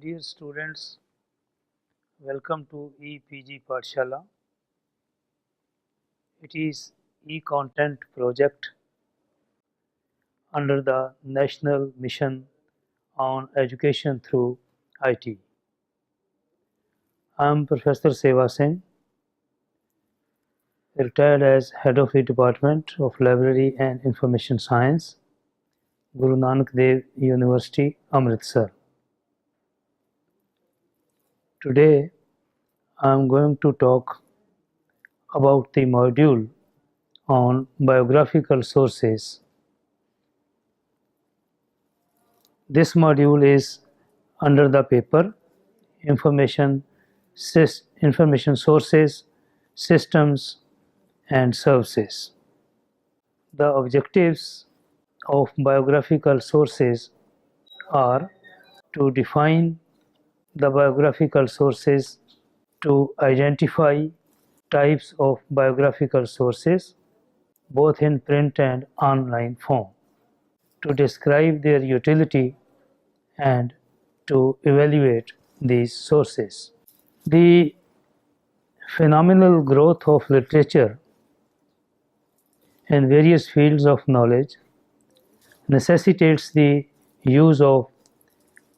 Dear students, welcome to ePG Pathshala. It is e-content project under the National Mission on Education through IT. I am Professor Seva Singh, retired as Head of the Department of Library and Information Science, Guru Nanak Dev University, Amritsar. Today, I am going to talk about the module on biographical sources. This module is under the paper Information Sources, Systems and Services. The objectives of biographical sources are to define the biographical sources, to identify types of biographical sources, both in print and online form, to describe their utility, and to evaluate these sources. The phenomenal growth of literature in various fields of knowledge necessitates the use of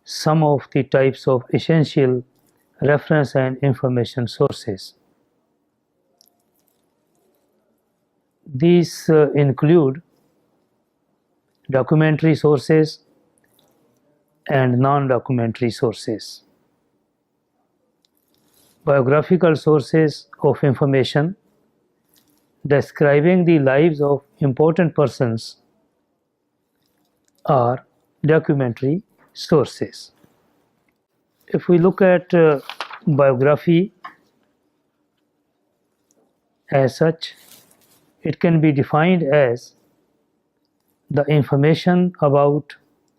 some of the types of essential reference and information sources. These include documentary sources and non-documentary sources. Biographical sources of information describing the lives of important persons are documentary sources. If we look at biography as such, it can be defined as the information about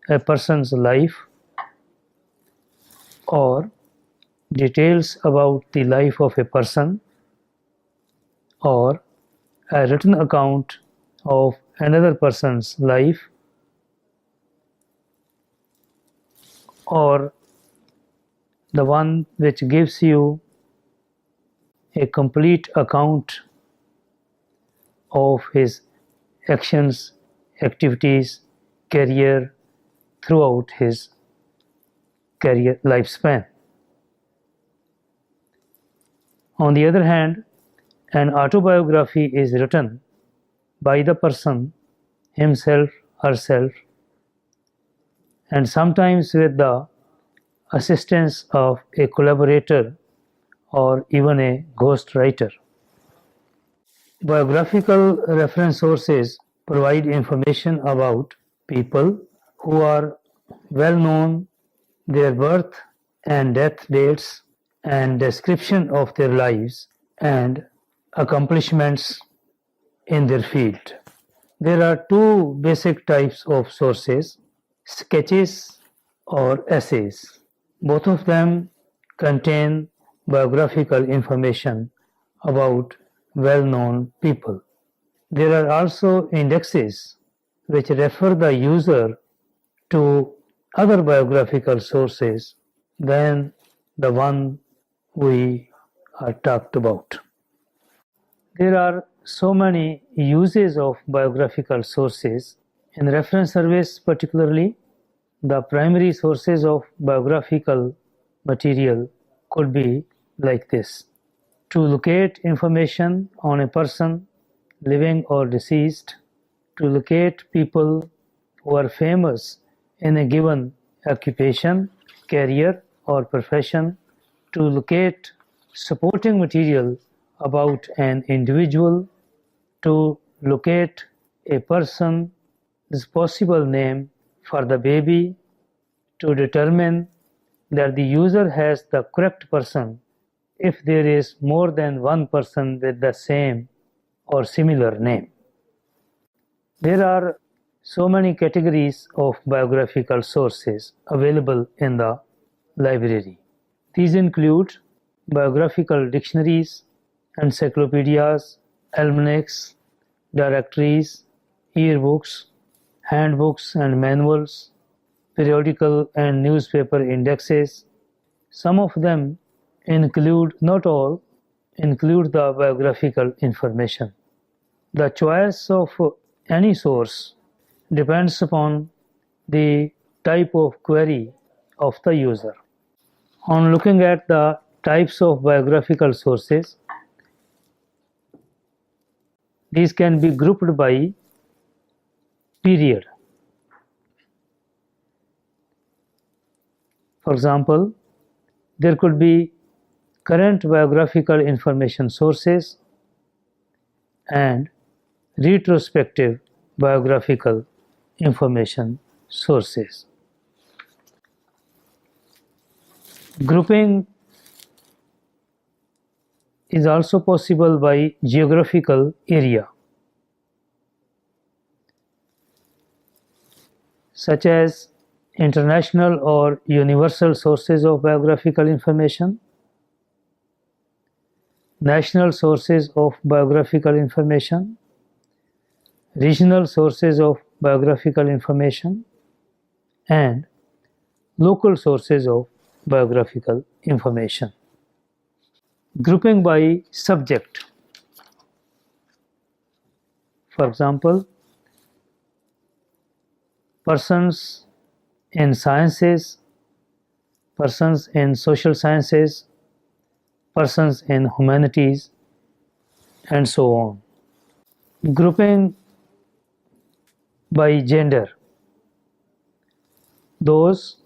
a person's life or details about the life of a person or a written account of another person's life or the one which gives you a complete account of his actions, activities, career throughout his career lifespan. On the other hand, an autobiography is written by the person himself, herself, and sometimes with the assistance of a collaborator or even a ghostwriter. Biographical reference sources provide information about people who are well known, their birth and death dates, and description of their lives and accomplishments in their field. There are two basic types of sources: sketches or essays. Both of them contain biographical information about well-known people. There are also indexes which refer the user to other biographical sources than the one we talked about. There are so many uses of biographical sources. In reference surveys particularly, the primary sources of biographical material could be like this: to locate information on a person, living or deceased, to locate people who are famous in a given occupation, career or profession, to locate supporting material about an individual, to locate a person's possible name for the baby, to determine that the user has the correct person if there is more than one person with the same or similar name. There are so many categories of biographical sources available in the library. These include biographical dictionaries, encyclopedias, almanacs, directories, yearbooks, handbooks and manuals, periodical and newspaper indexes, Some of them include, not all, include the biographical information. The choice of any source depends upon the type of query of the user. On looking at the types of biographical sources, these can be grouped by period. For example, there could be current biographical information sources and retrospective biographical information sources. Grouping is also possible by geographical area, such as international or universal sources of biographical information, national sources of biographical information, regional sources of biographical information, and local sources of biographical information. Grouping by subject. For example, persons in sciences, persons in social sciences, persons in humanities, and so on. Grouping by gender. Those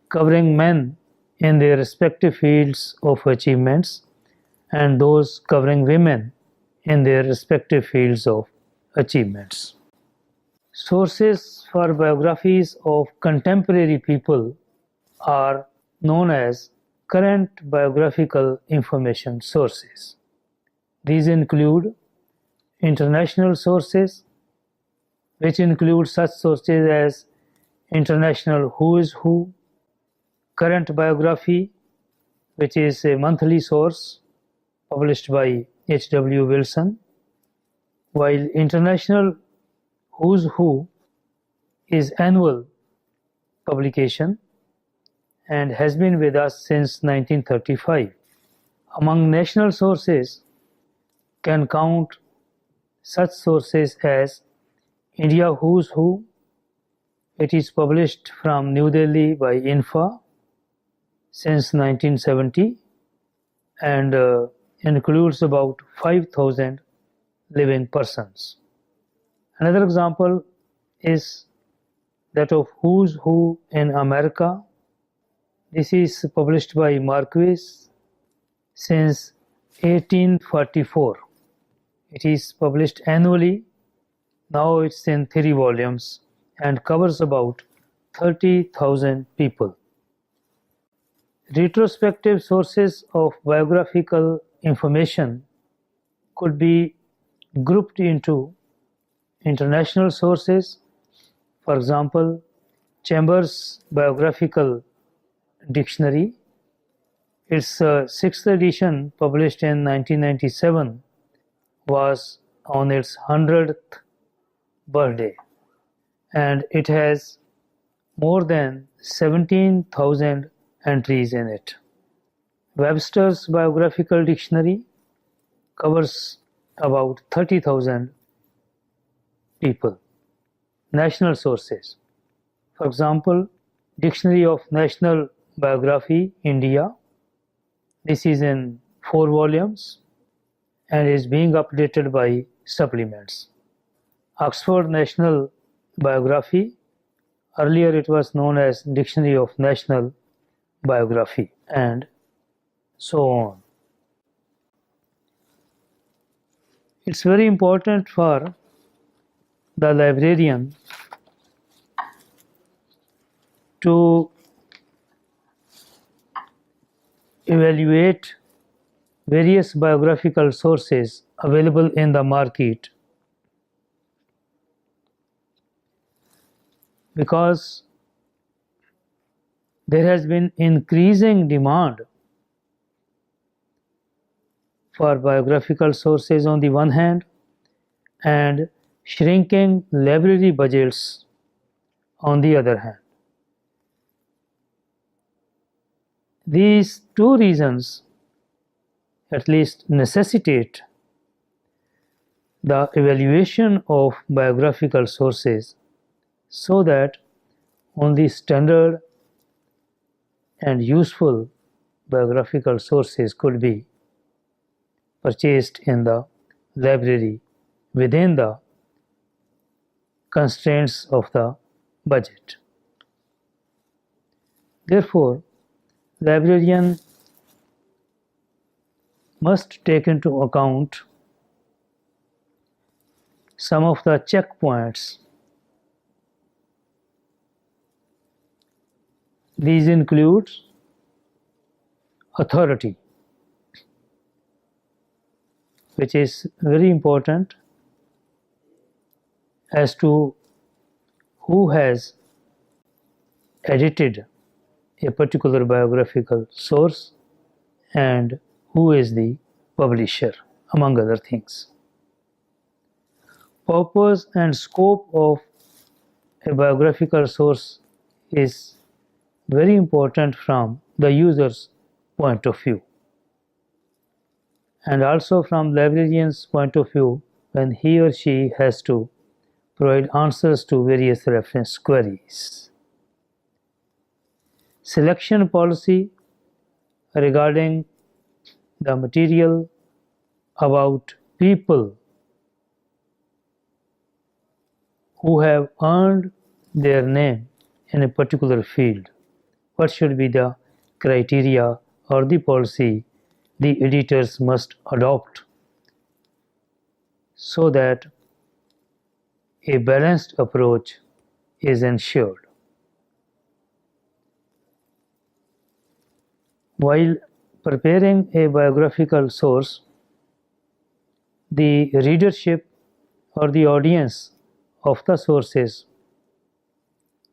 covering men in their respective fields of achievements and those covering women in their respective fields of achievements. Sources for biographies of contemporary people are known as current biographical information sources. These include international sources, which include such sources as International Who is Who, Current Biography, which is a monthly source published by H.W. Wilson, while International Who's Who is annual publication and has been with us since 1935. Among national sources can count such sources as India Who's Who. It is published from New Delhi by INFA since 1970 and includes about 5,000 living persons. Another example is that of Who's Who in America. This is published by Marquis since 1844. It is published annually. Now it's in 3 volumes and covers about 30,000 people. Retrospective sources of biographical information could be grouped into international sources. For example, Chambers Biographical Dictionary. Its 6th edition, published in 1997, was on its 100th birthday, and it has more than 17,000 entries in it. Webster's Biographical Dictionary covers about 30,000 people. National sources. For example, Dictionary of National Biography, India. This is in 4 volumes and is being updated by supplements. Oxford National Biography. Earlier it was known as Dictionary of National Biography, and so on. It's very important for the librarian to evaluate various biographical sources available in the market, because there has been increasing demand for biographical sources on the one hand and shrinking library budgets on the other hand. These two reasons at least necessitate the evaluation of biographical sources so that only standard and useful biographical sources could be purchased in the library within the constraints of the budget. Therefore, librarian must take into account some of the checkpoints. These include authority, which is very important as to who has edited a particular biographical source and who is the publisher, among other things. Purpose and scope of a biographical source is very important from the user's point of view, and also from librarian's point of view when he or she has to provide answers to various reference queries. Selection policy regarding the material about people who have earned their name in a particular field. What should be the criteria or the policy the editors must adopt so that a balanced approach is ensured. While preparing a biographical source, the readership or the audience of the sources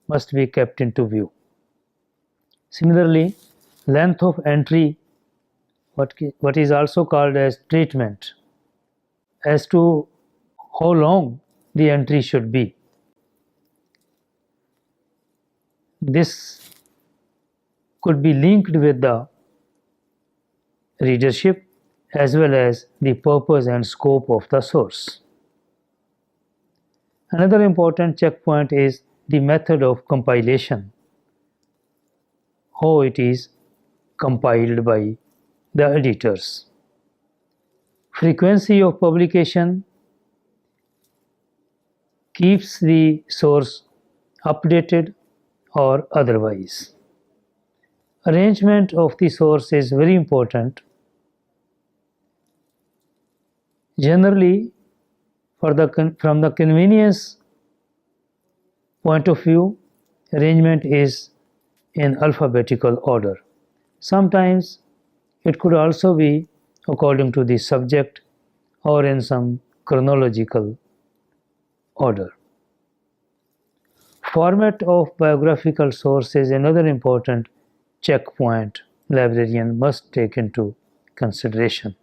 must be kept into view. Similarly, length of entry, what is also called as treatment, as to how long the entry should be. This could be linked with the readership as well as the purpose and scope of the source. Another important checkpoint is the method of compilation, how it is compiled by the editors. Frequency of publication keeps the source updated or otherwise. Arrangement of the source is very important. Generally, from the convenience point of view, arrangement is in alphabetical order. Sometimes it could also be according to the subject or in some chronological order. Format of biographical source is another important checkpoint librarian must take into consideration.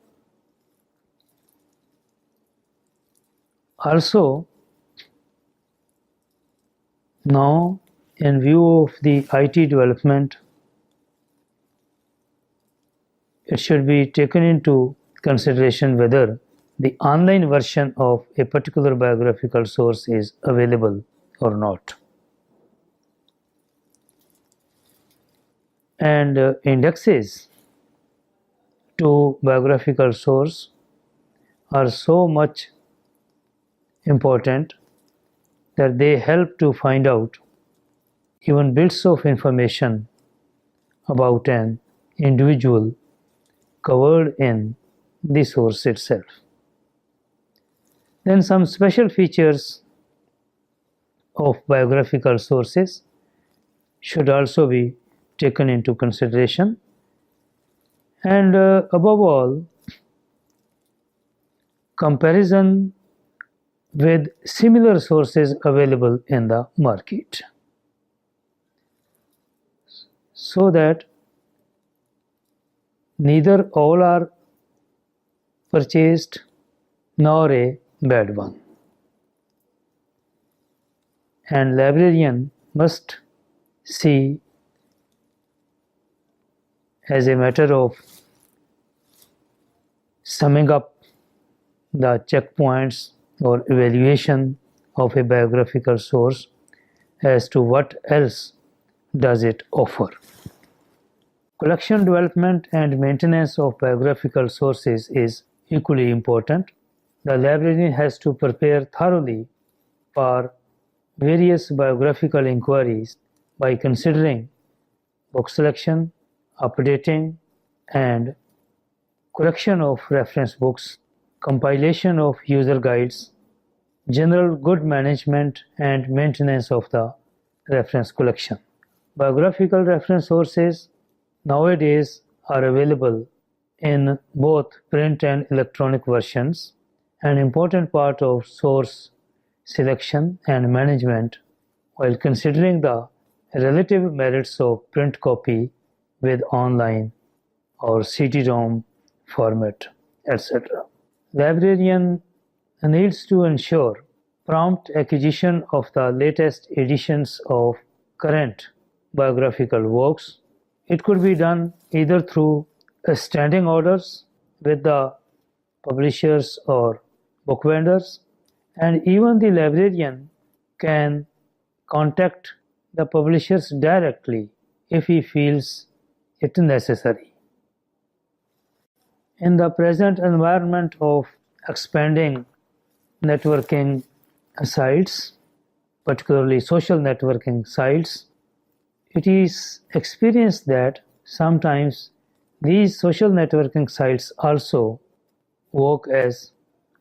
Also, now in view of the IT development, it should be taken into consideration whether the online version of a particular biographical source is available or not. And indexes to biographical source are so much important that they help to find out even bits of information about an individual covered in the source itself. Then some special features of biographical sources should also be taken into consideration, and above all, comparison with similar sources available in the market, so that neither all are purchased nor a bad one. And librarian must see as a matter of summing up the checkpoints or evaluation of a biographical source as to what else does it offer. Collection, development, and maintenance of biographical sources is equally important. The librarian has to prepare thoroughly for various biographical inquiries by considering book selection, updating and correction of reference books, compilation of user guides, general good management and maintenance of the reference collection. Biographical reference sources nowadays are available in both print and electronic versions. An important part of source selection and management while considering the relative merits of print copy with online or CD-ROM format, etc. Librarian needs to ensure prompt acquisition of the latest editions of current biographical works. It could be done either through standing orders with the publishers or book vendors, and even the librarian can contact the publishers directly if he feels it necessary. In the present environment of expanding networking sites, particularly social networking sites, it is experienced that sometimes these social networking sites also work as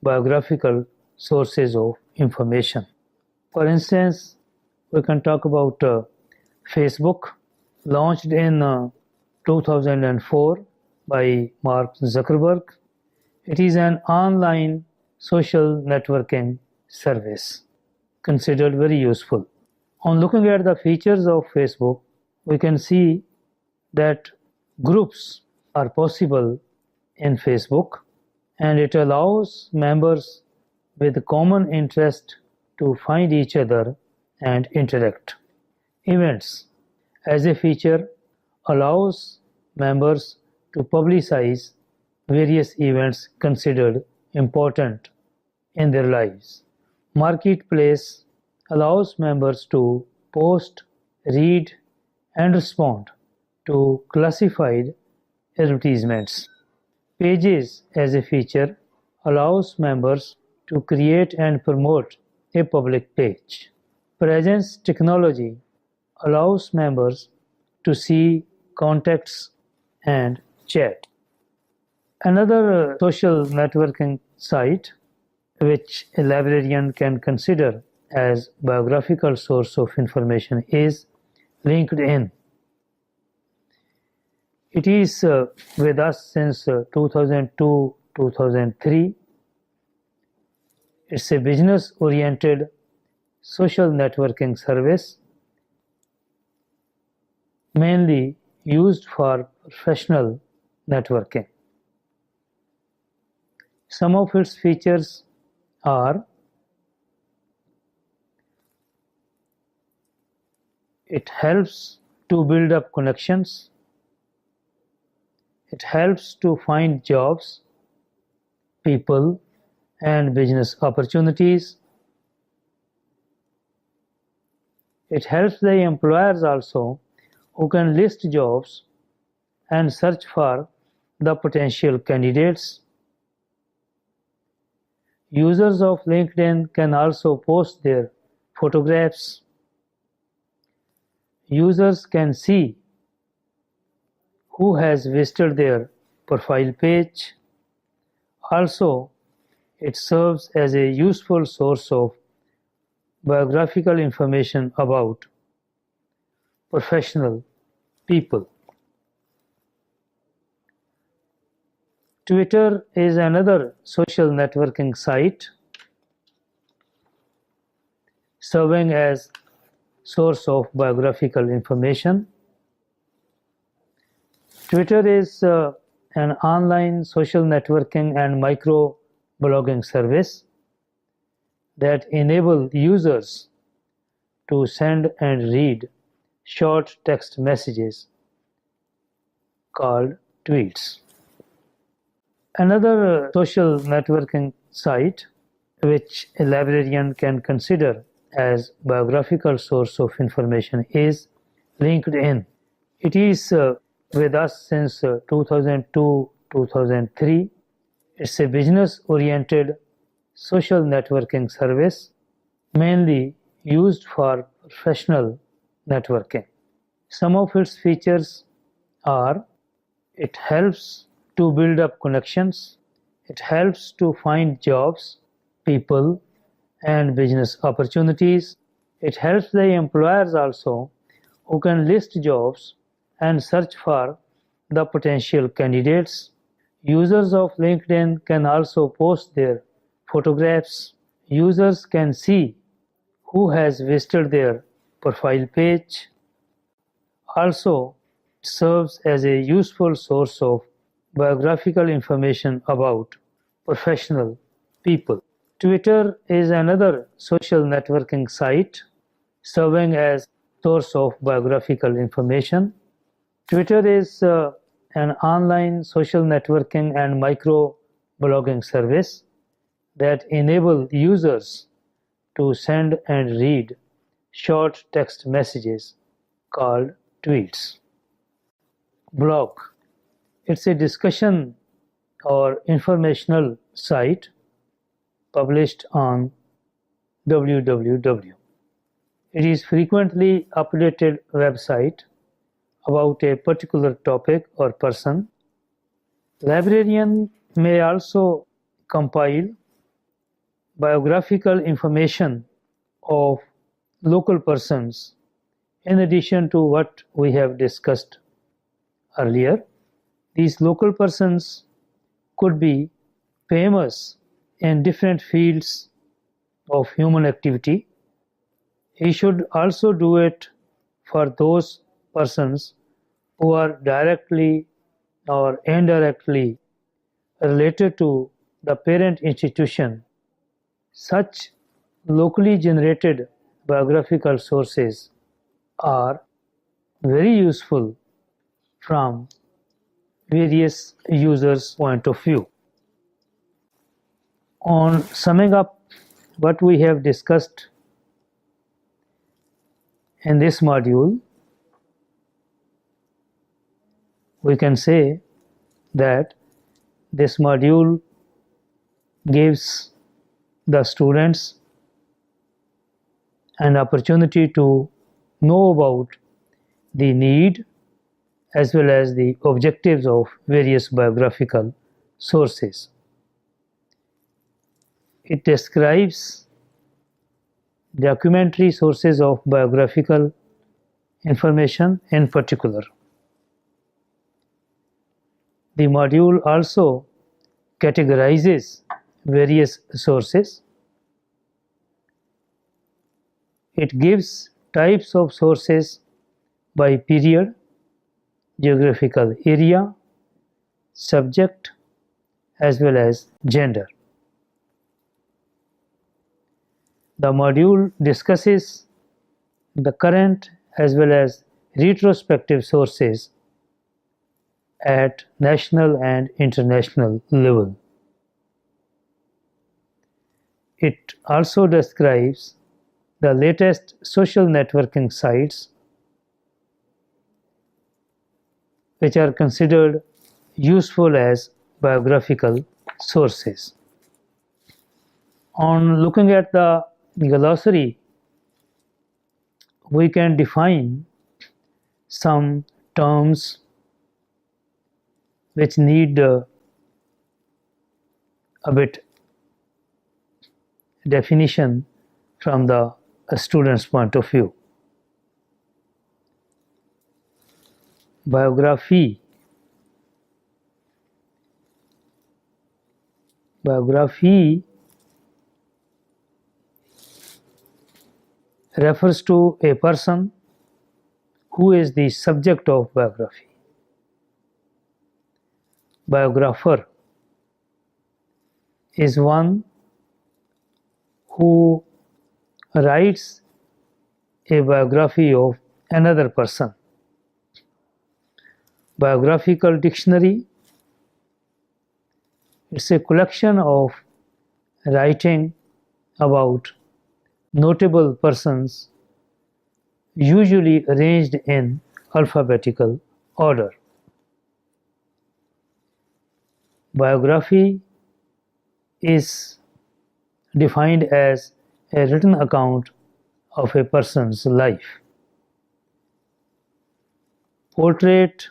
biographical sources of information. For instance, we can talk about Facebook, launched in 2004 by Mark Zuckerberg. It is an online social networking service considered very useful. On looking at the features of Facebook, we can see that groups are possible in Facebook, and it allows members with common interest to find each other and interact. Events as a feature allows members to publicize various events considered important in their lives. Marketplace allows members to post, read, and respond to classified advertisements. Pages as a feature allows members to create and promote a public page. Presence technology allows members to see contacts and chat. Another social networking site which a librarian can consider as biographical source of information is LinkedIn. It is with us since 2002-2003. It's a business-oriented social networking service mainly used for professional networking. Some of its features are: it helps to build up connections, it helps to find jobs, people, and business opportunities. It helps the employers also, who can list jobs and search for the potential candidates. Users of LinkedIn can also post their photographs. Users can see who has visited their profile page. Also, it serves as a useful source of biographical information about professional people. Twitter is another social networking site serving as source of biographical information. Twitter is an online social networking and micro-blogging service that enable users to send and read short text messages, called tweets. Another social networking site which a librarian can consider as biographical source of information is LinkedIn. It is with us since 2002-2003. It's a business-oriented social networking service mainly used for professional networking. Some of its features are: it helps to build up connections, it helps to find jobs, people, and business opportunities. It helps the employers also who can list jobs and search for the potential candidates. Users of LinkedIn can also post their photographs. Users can see who has visited their profile page. Also, it serves as a useful source of biographical information about professional people. Twitter is another social networking site serving as source of biographical information. Twitter is an online social networking and micro-blogging service that enable users to send and read short text messages called tweets. Blog. It's a discussion or informational site published on www. It is frequently updated website about a particular topic or person. Librarian may also compile biographical information of local persons in addition to what we have discussed earlier. These local persons could be famous in different fields of human activity. He should also do it for those persons who are directly or indirectly related to the parent institution. Such locally generated biographical sources are very useful from various users' point of view. On summing up what we have discussed in this module, we can say that this module gives the students an opportunity to know about the need as well as the objectives of various biographical sources. It describes documentary sources of biographical information in particular. The module also categorizes various sources. It gives types of sources by period, geographical area, subject, as well as gender. The module discusses the current as well as retrospective sources at national and international level. It also describes the latest social networking sites which are considered useful as biographical sources. On looking at the glossary, we can define some terms which need a bit definition from the student's point of view. Biography. Biography refers to a person who is the subject of biography. Biographer is one who writes a biography of another person. Biographical dictionary. It's a collection of writing about notable persons, usually arranged in alphabetical order. Biography is defined as a written account of a person's life. Portrait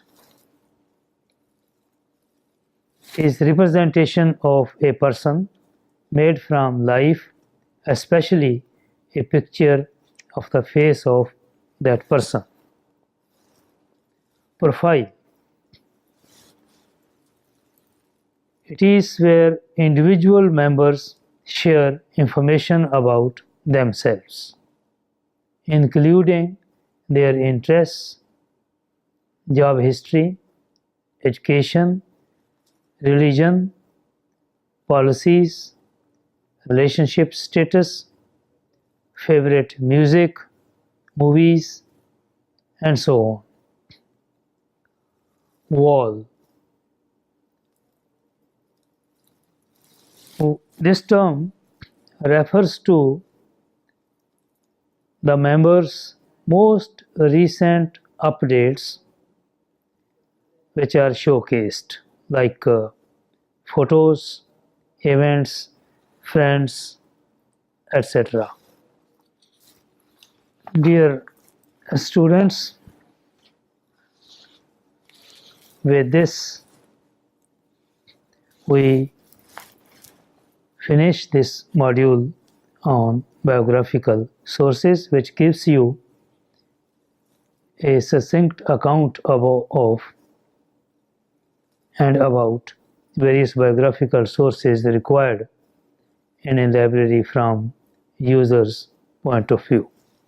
is representation of a person made from life, especially a picture of the face of that person. Profile. It is where individual members share information about themselves, including their interests, job history, education, religion, policies, relationship status, favorite music, movies, and so on. Wall. This term refers to the members' most recent updates which are showcased, like photos, events, friends, etc. Dear students, with this we finish this module on biographical sources, which gives you a succinct account of and about various biographical sources required in a library from users' point of view.